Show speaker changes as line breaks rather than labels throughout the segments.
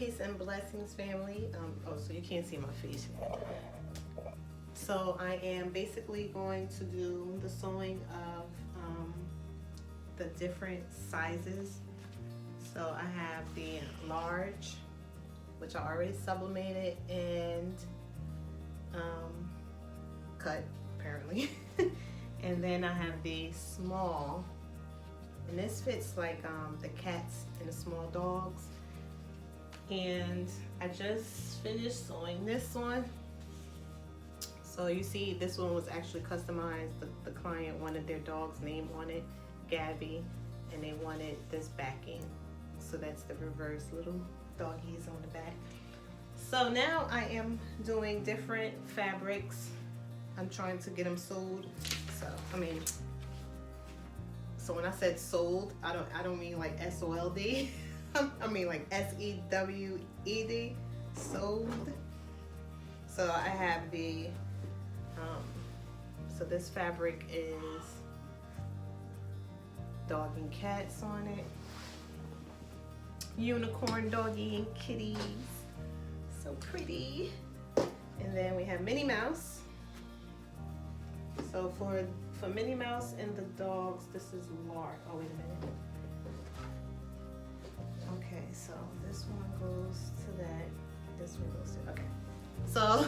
Peace and blessings, family. Oh, so you can't see my face yet. So I am basically going to do the sewing of the different sizes. So I have the large, which I already sublimated and cut, apparently. And then I have the small, and this fits like the cats and the small dogs. And I just finished sewing this one. So you see, this one was actually customized. The client wanted their dog's name on it, Gabby, and they wanted this backing. So that's the reverse, little doggies on the back. So now I am doing different fabrics. I'm trying to get them sold. So when I said sold, I don't mean like S-O-L-D. I mean like S-E-W-E-D, sold. So I have the, so this fabric is dog and cats on it. Unicorn doggy and kitties. So pretty. And then we have Minnie Mouse. So for Minnie Mouse and the dogs, this is large. Oh, wait a minute. Okay, so this one goes to that. This one goes to, okay. So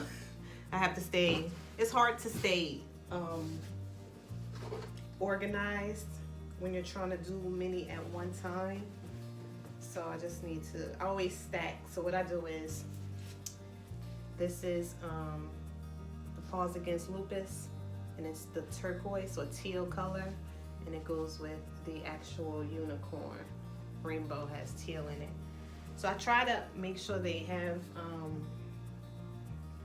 I have to stay, it's hard to stay organized when you're trying to do many at one time. So I just need to, I always stack. So what I do is, this is the Paws Against Lupus, and it's the turquoise or teal color, and it goes with the actual unicorn. Rainbow has teal in it. So I try to make sure they have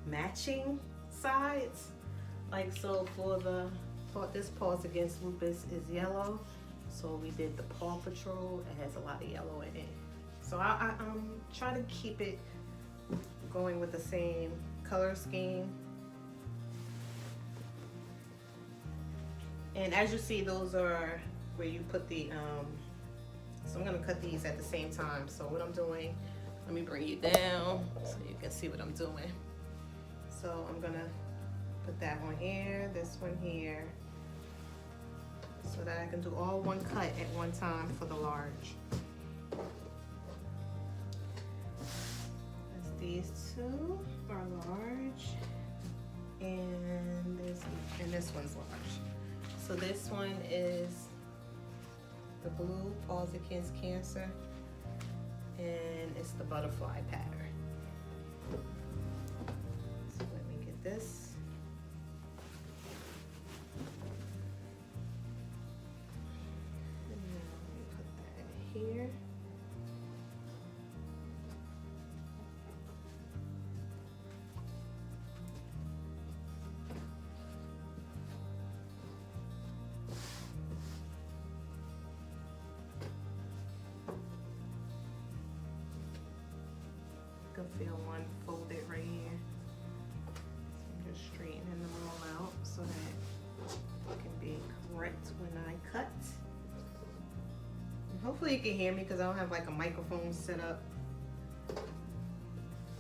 matching sides. Like, so for this Paws Against Lupus is yellow. So we did the Paw Patrol. It has a lot of yellow in it. So I try to keep it going with the same color scheme. And as you see, those are where you put the, so I'm gonna cut these at the same time. So what I'm doing, let me bring you down so you can see what I'm doing. So I'm gonna put that one here, this one here, so that I can do all one cut at one time for the large. As these two are large, and this one's large. So this one is the blue Paws Against Cancer, and it's the butterfly pattern. So let me get this. And now let me put that here. Feel one folded right here. So I'm just straightening them all out so that it can be correct when I cut. And hopefully you can hear me because I don't have like a microphone set up.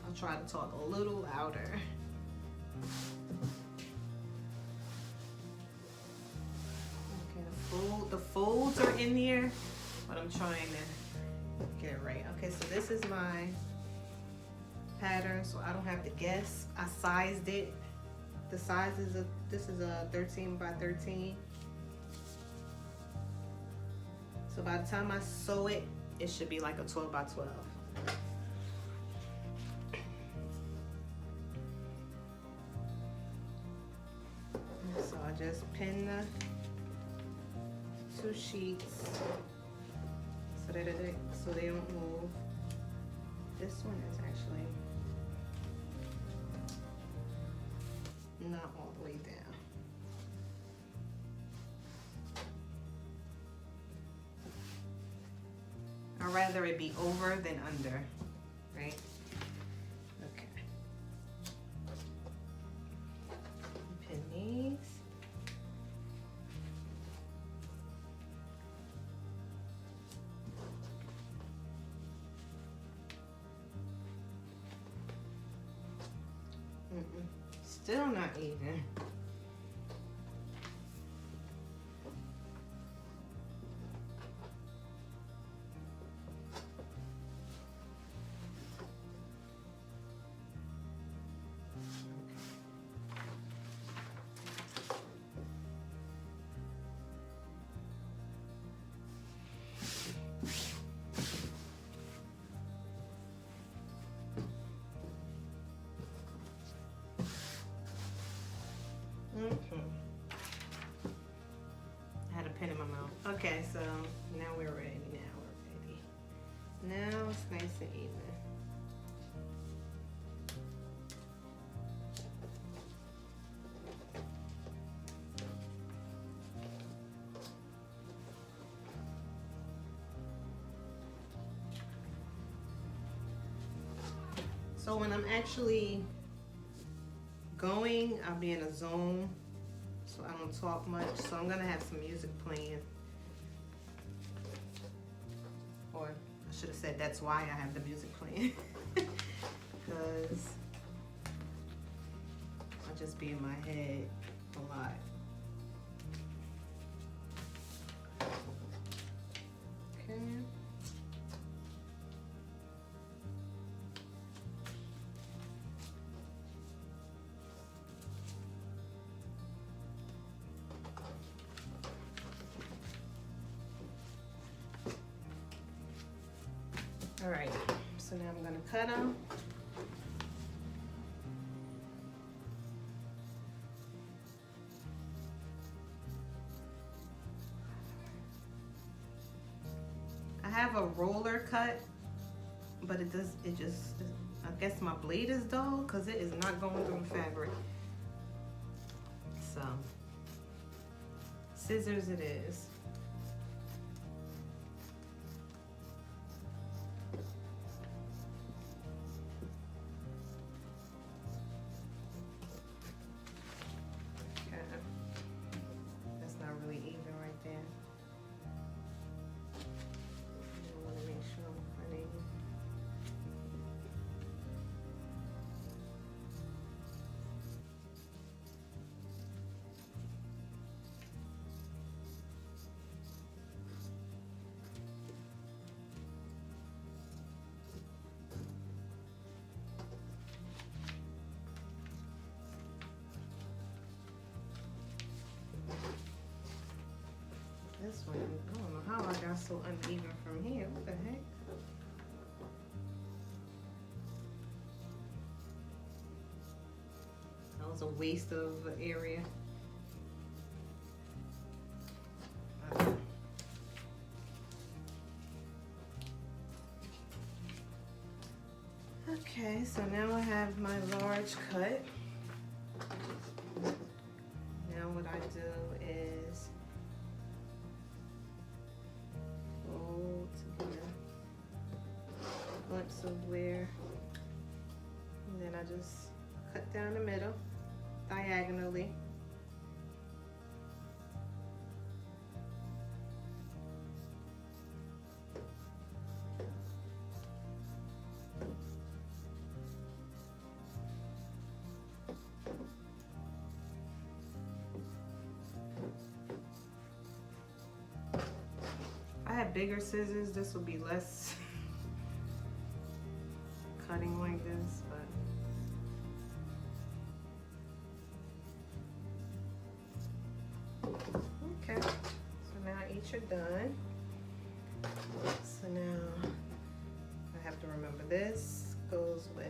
I'll try to talk a little louder. Okay, the folds are in there, but I'm trying to get it right. Okay, so this is my pattern, so I don't have to guess. I sized it. The size is this is a 13 by 13. So by the time I sew it, it should be like a 12 by 12. So I just pin the two sheets so that they don't move. This one is actually not all the way down. I'd rather it be over than under, right? Okay. Pin these. Still not even. I had a pen in my mouth. Okay, so now we're ready. Now it's nice and even. So when I'm actually going, I'll be in a zone, so I don't talk much. So I'm gonna have some music playing. Or I should have said that's why I have the music playing. Because I'll just be in my head a lot. Okay. All right, so now I'm gonna cut them. I have a roller cut, but I guess my blade is dull because it is not going through the fabric. So, scissors it is. This one, I don't know how I got so uneven from here. What the heck? That was a waste of area. Okay, so now I have my large cut. Now what I do is fold to get a glimpse of where, and then I just cut down the middle diagonally. I have bigger scissors, this will be less cutting like this, but okay. So now each are done. So now I have to remember this goes with,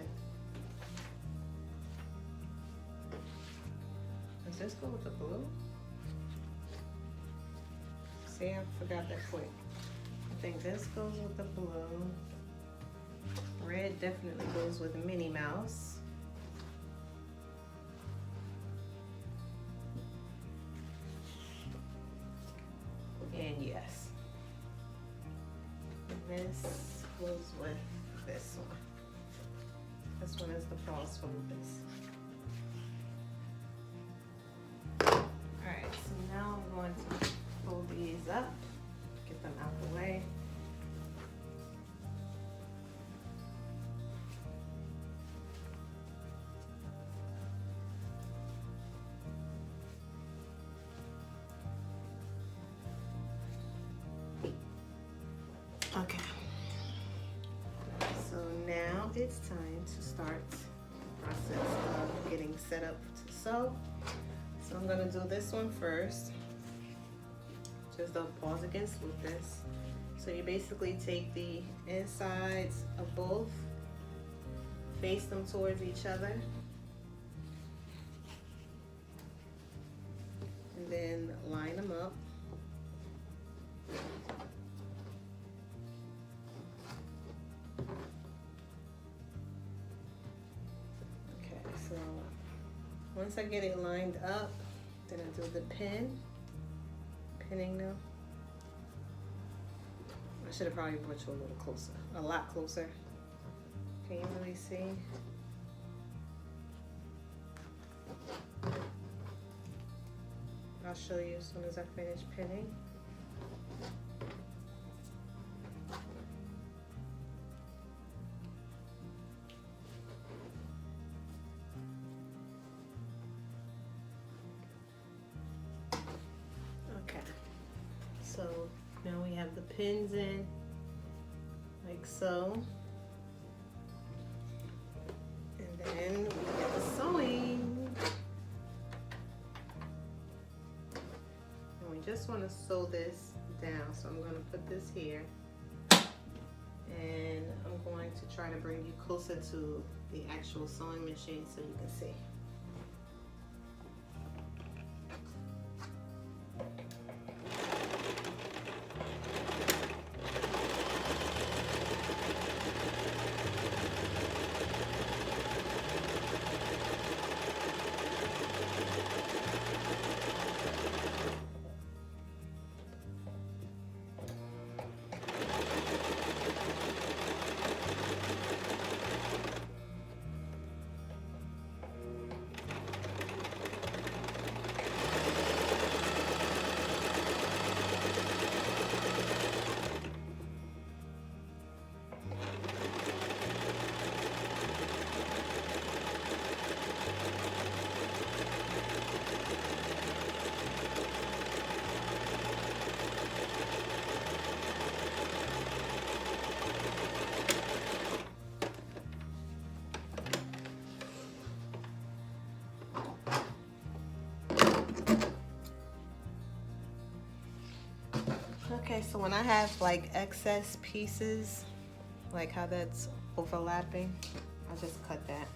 does this go with the blue? See, I forgot that quick. I think this goes with the blue. Red definitely goes with Minnie Mouse. And yes, this goes with this one. This one is the false focus. Alright, so now I'm going to fold these up, get them out the way. it's time to start the process of getting set up to sew. So I'm gonna do this one first. Just don't pause against lupus. So you basically take the insides of both, face them towards each other, and then line them up. Okay, so once I get it lined up, then I do the pinning them. I should have probably brought you a little closer, a lot closer. Can you really see? I'll show you as soon as I finish pinning. Okay, so now we have the pins in, like so. And then we get the sewing. And we just want to sew this down. So I'm going to put this here. And I'm going to try to bring you closer to the actual sewing machine so you can see. Okay, so when I have like excess pieces, like how that's overlapping, I just cut that.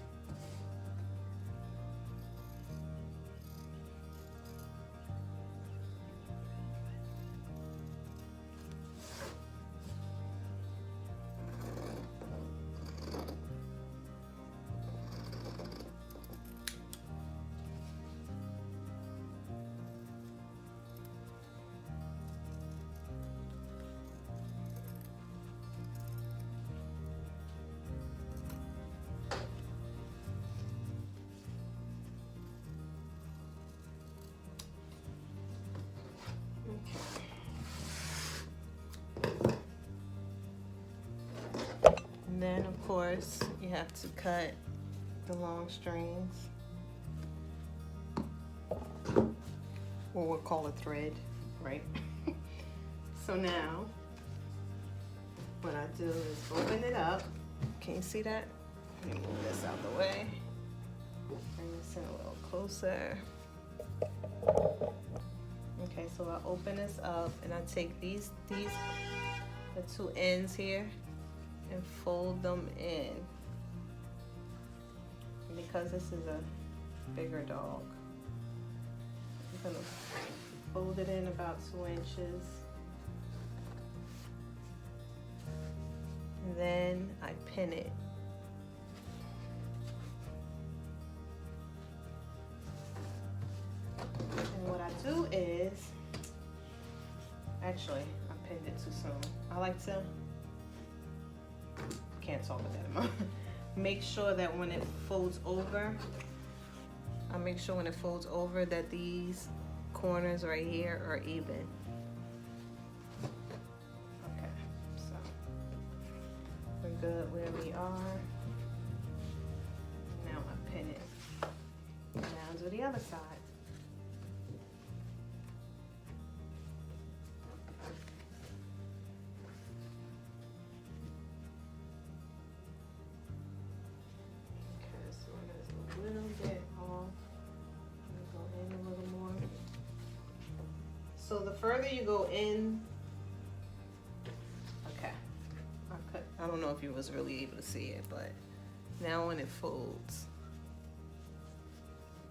And then of course you have to cut the long strings, or we'll call it thread, right? So now what I do is open it up. Can you see that? Let me move this out the way. Bring this in a little closer. Okay, so I open this up and I take the two ends here and fold them in. And because this is a bigger dog, I'm gonna fold it in about 2 inches. And then I pin it. And what I do is, actually, I pinned it too soon. I like to, can't talk with that amount. Make sure that when it folds over, I make sure when it folds over that these corners right here are even. Okay, so we're good where we are. Now I pin it. Now do the other side. So the further you go in, okay, I don't know if you was really able to see it, but now when it folds,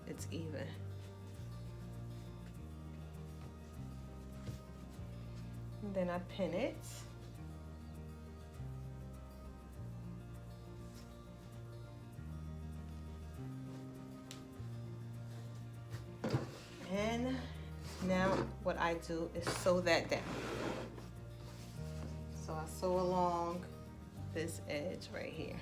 it's even. And then I pin it. And now what I do is sew that down. So I sew along this edge right here.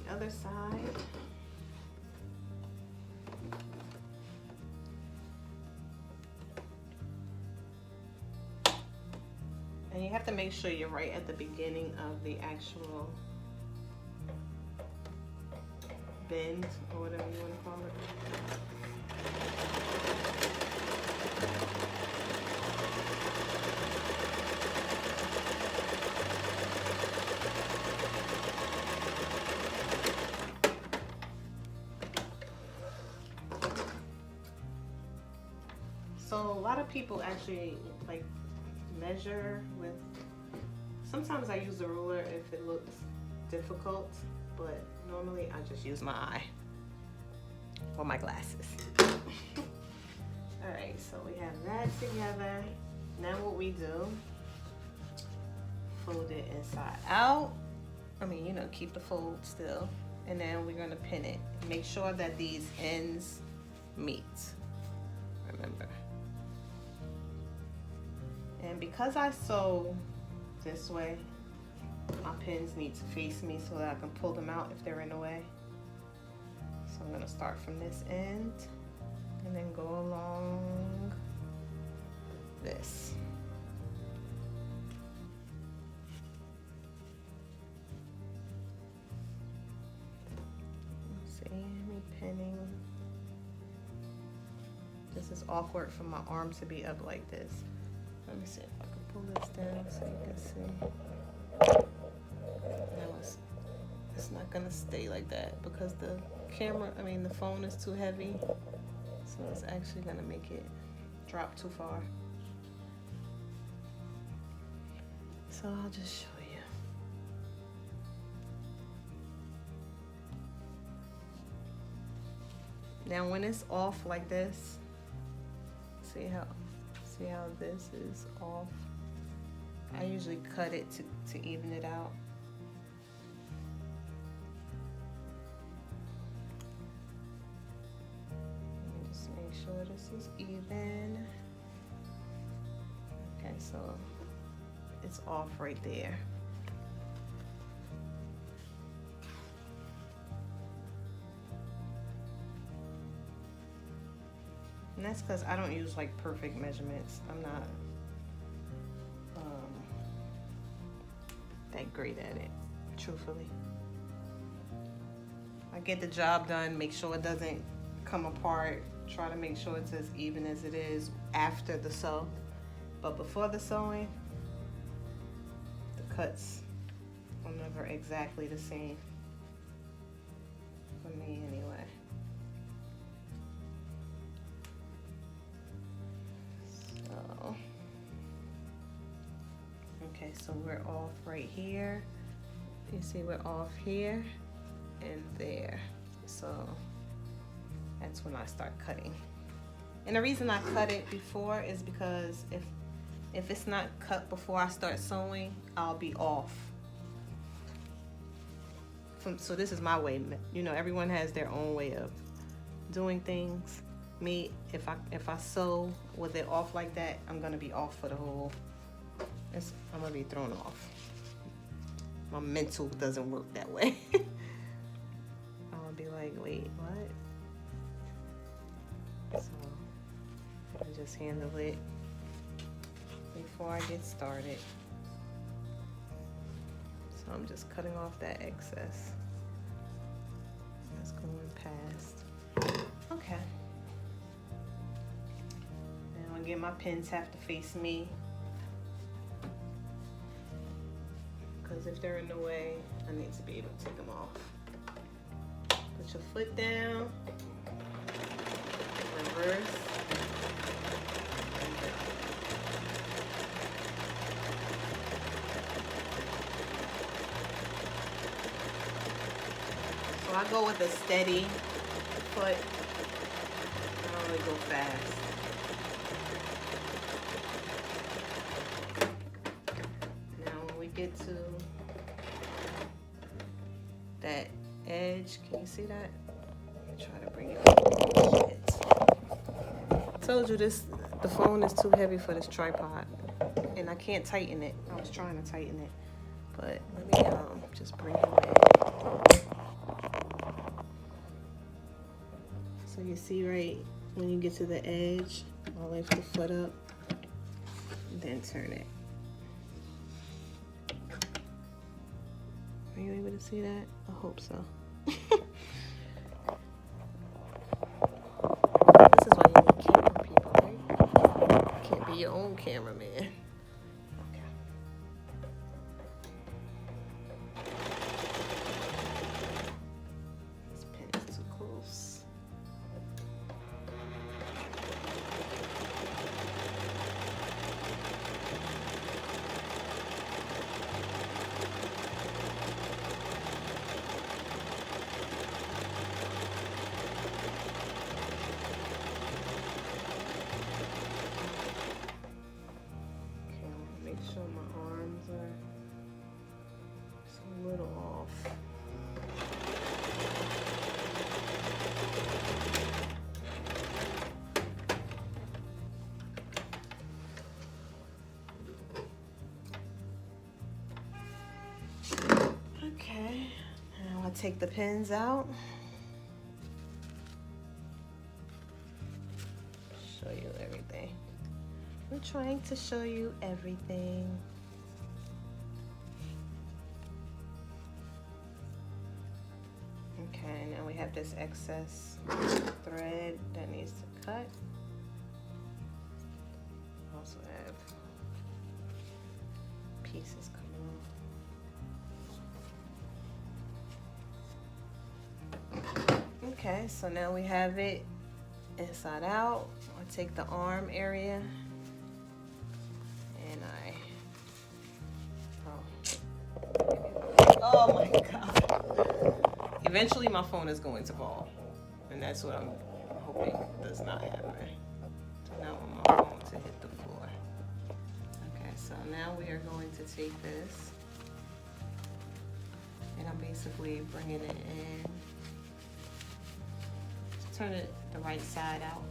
Other side. And you have to make sure you're right at the beginning of the actual bend, or whatever you want to call it. So a lot of people actually like measure with, sometimes I use the ruler if it looks difficult, but normally I just use my eye or my glasses. All right, so we have that together. Now what we do, fold it inside out. I mean, you know, keep the fold still. And then we're gonna pin it. Make sure that these ends meet, remember. And because I sew this way, my pins need to face me so that I can pull them out if they're in the way. So I'm gonna start from this end and then go along this. See me pinning. This is awkward for my arm to be up like this. Let me see if I can pull this down so you can see. No, it's not gonna stay like that because the the phone is too heavy. So it's actually gonna make it drop too far. So I'll just show you. Now when it's off like this, see how this is off? I usually cut it to even it out. Just make sure this is even. Okay, so it's off right there. And that's because I don't use like perfect measurements. I'm not that great at it, truthfully. I get the job done, make sure it doesn't come apart, try to make sure it's as even as it is after the sew. But before the sewing, the cuts are never exactly the same, for me anyway. Okay, so we're off right here. You see we're off here and there. So that's when I start cutting. And the reason I cut it before is because if it's not cut before I start sewing, I'll be off. So this is my way. You know, everyone has their own way of doing things. Me, if I sew with it off like that, I'm gonna be off for the whole. I'm gonna be thrown off. My mental doesn't work that way. I'll be like, wait, what? So I just handle it before I get started. So I'm just cutting off that excess that's going past. Okay. Now again, my pins have to face me, because if they're in the way, I need to be able to take them off. Put your foot down, reverse. So I go with a steady foot. I don't really go fast. Now when we get to that edge, can you see that? Try to bring it up. Shit. Told you this, the phone is too heavy for this tripod, and I can't tighten it. I was trying to tighten it, but let me just bring it in. So you see right when you get to the edge, I'll lift the foot up, then turn it. Are you able to see that? I hope so. This is why you need camera people, right? You can't be your own cameraman. Okay. This pin is too close. Make sure my arms are just a little off. Okay, now I'll take the pins out. Show you everything. I'm trying to show you everything. Okay, now we have this excess thread that needs to cut. Also have pieces coming off. Okay, so now we have it inside out. I'll take the arm area. Oh my God. Eventually my phone is going to fall. And that's what I'm hoping does not happen. So now I want my phone to hit the floor. Okay, so now we are going to take this. And I'm basically bringing it in. Just turn it the right side out.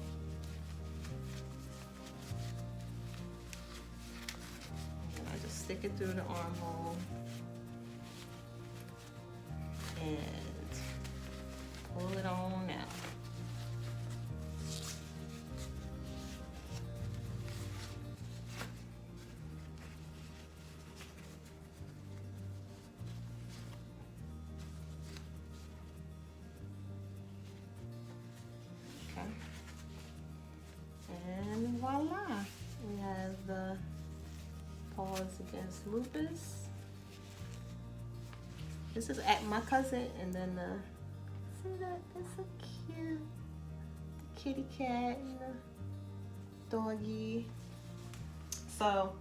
And I just stick it through the armhole. And pull it on out. Okay. And voila. We have the Paws Against Lupus. This is at my cousin, and then see that? That's so cute. The kitty cat and the doggy. So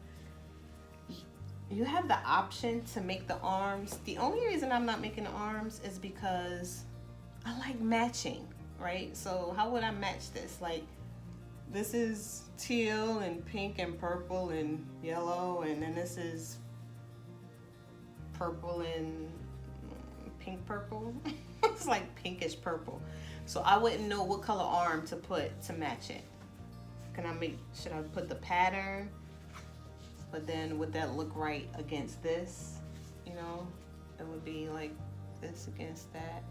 you have the option to make the arms. The only reason I'm not making the arms is because I like matching, right? So how would I match this? Like, this is teal and pink and purple and yellow, and then this is purple and pink purple. It's like pinkish purple. So I wouldn't know what color arm to put to match it. Should I put the pattern? But then would that look right against this? You know, it would be like this against that.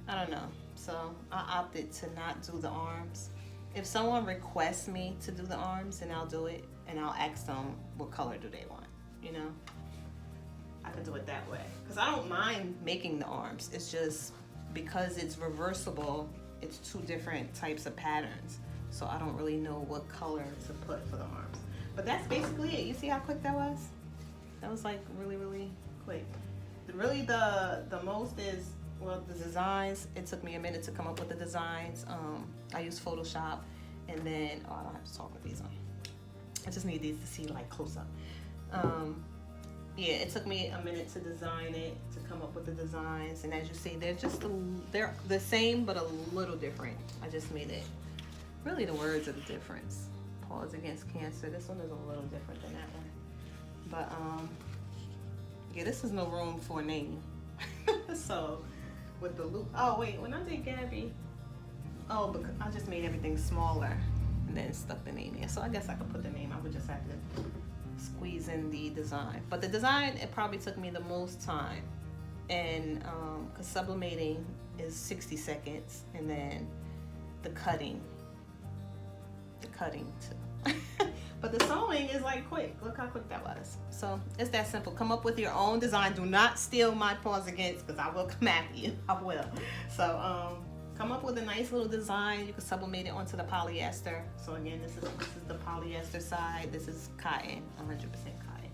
I don't know. So I opted to not do the arms. If someone requests me to do the arms, then I'll do it, and I'll ask them what color do they want, you know? I can do it that way. Because I don't mind making the arms. It's just because it's reversible, it's two different types of patterns. So I don't really know what color to put for the arms. But that's basically it. You see how quick that was? That was like really, really quick. Really the most is, well, the designs. It took me a minute to come up with the designs. I used Photoshop, and then, oh, I don't have to talk with these on. I just need these to see like close up. Yeah, it took me a minute to design it, to come up with the designs, and as you see, they're the same but a little different. I just made it. Really, the words are the difference. Pause against cancer. This one is a little different than that one. But yeah, this is no room for a name. So with the loop. Oh wait, when I did Gabby, oh, because I just made everything smaller and then stuck the name in. So I guess I could put the name. I would just have to squeeze in the design. But the design, it probably took me the most time. And because sublimating is 60 seconds, and then the cutting too. But the sewing is like quick. Look how quick that was. So it's that simple. Come up with your own design. Do not steal my pause against, because I will come after you. I will. So come up with a nice little design. You can sublimate it onto the polyester. So again, this is the polyester side. This is cotton, 100% cotton.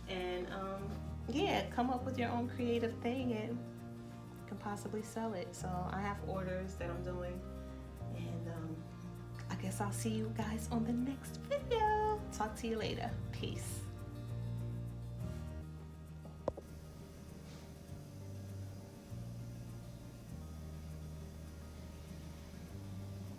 And yeah, come up with your own creative thing and you can possibly sell it. So I have orders that I'm doing, and I guess I'll see you guys on the next video. Talk to you later. Peace.